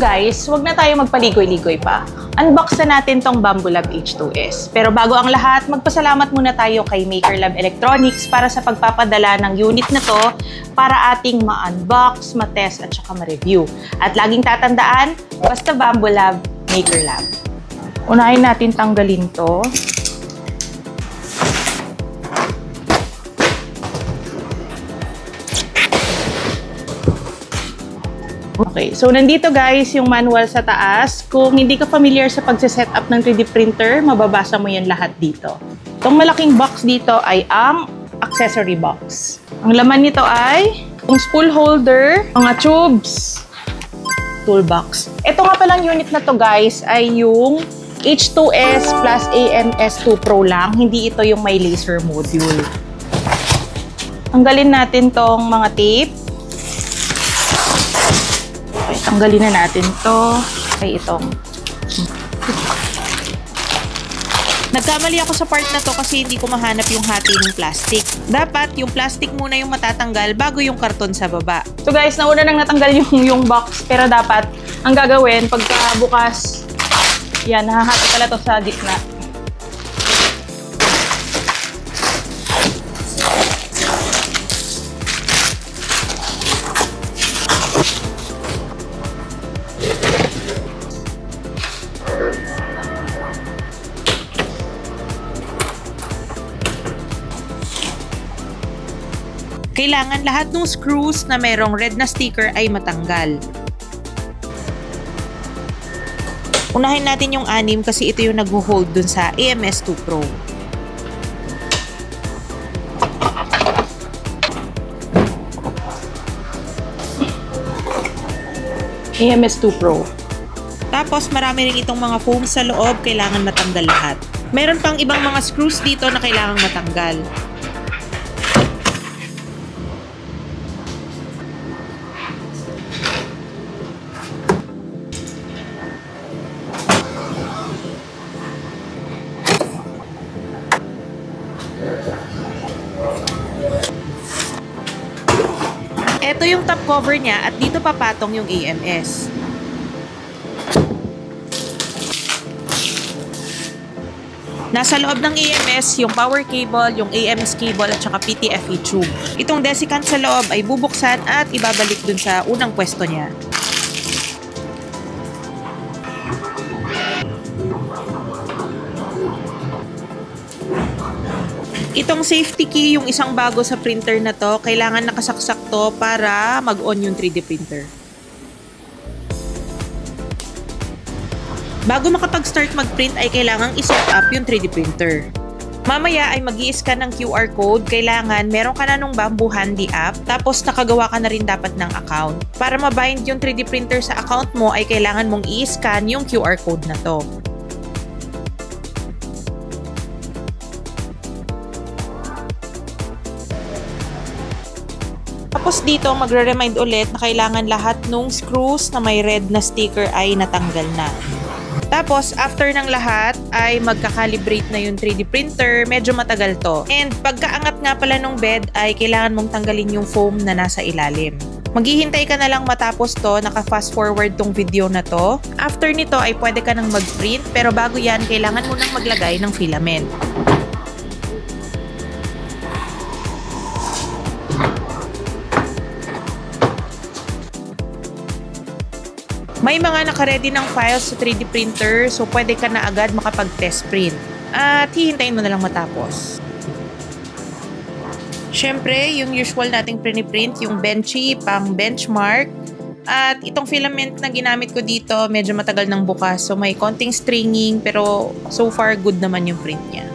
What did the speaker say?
guys, wag na tayo magpaligoy-ligoy pa. Unbox na natin tong Bambolab H2S. Pero bago ang lahat, magpasalamat muna tayo kay Makerlab Electronics para sa pagpapadala ng unit na to para ating ma-unbox, ma-test at saka ma-review. At laging tatandaan, basta Bambolab, Makerlab. Unahin natin tanggalin to. Okay, so nandito guys yung manual sa taas. Kung hindi ka familiar sa pagse-set up ng 3D printer, mababasa mo yan lahat dito. Itong malaking box dito ay ang accessory box. Ang laman nito ay yung spool holder, mga tubes, toolbox. Ito nga palang unit na to guys ay yung H2S plus AMS2 Pro lang. Hindi ito yung may laser module. Tanggalin natin tong mga tape. Tanggalin na natin to. Ay, itong. Nagkamali ako sa part na to kasi hindi ko mahanap yung hati ng plastic. Dapat yung plastic muna yung matatanggal bago yung karton sa baba. So guys, nauna nang natanggal yung box. Pero dapat, ang gagawin, pagka bukas, yan, nahahati pala to sa gitna. Kailangan lahat ng screws na merong red na sticker ay matanggal. Unahin natin yung 6 kasi ito yung nag-hold dun sa AMS2 Pro. AMS2 Pro. Tapos marami rin itong mga foam sa loob, kailangan matanggal lahat. Meron pang ibang mga screws dito na kailangan matanggal. Ito yung top cover niya at dito papatong yung AMS. Nasa loob ng AMS yung power cable, yung AMS cable at saka PTFE tube. Itong desiccant sa loob ay bubuksan at ibabalik dun sa unang pwesto niya. Itong safety key, yung isang bago sa printer na to, kailangan nakasaksak to para mag-on yung 3D printer. Bago makapag-start mag-print ay kailangang i-set up yung 3D printer. Mamaya ay mag-i-scan ng QR code, kailangan meron ka na nung Bamboo Handy app, tapos nakagawa ka na rin dapat ng account. Para mabind yung 3D printer sa account mo ay kailangan mong i-scan yung QR code na to. Tapos dito, magre-remind ulit na kailangan lahat ng screws na may red na sticker ay natanggal na. Tapos, after ng lahat, ay magka-calibrate na yung 3D printer. Medyo matagal to. And pagkaangat nga pala ng bed, ay kailangan mong tanggalin yung foam na nasa ilalim. Maghihintay ka na lang matapos to, naka-fast forward tong video na to. After nito, ay pwede ka nang mag-print. Pero bago yan, kailangan mo nang maglagay ng filament. May mga naka-ready ng files sa 3D printer, so pwede ka na agad makapag-test print. At hihintayin mo na lang matapos. Siyempre, yung usual nating print, yung Benchy, pang benchmark. At itong filament na ginamit ko dito, medyo matagal nang bukas. So may konting stringing, pero so far good naman yung print niya.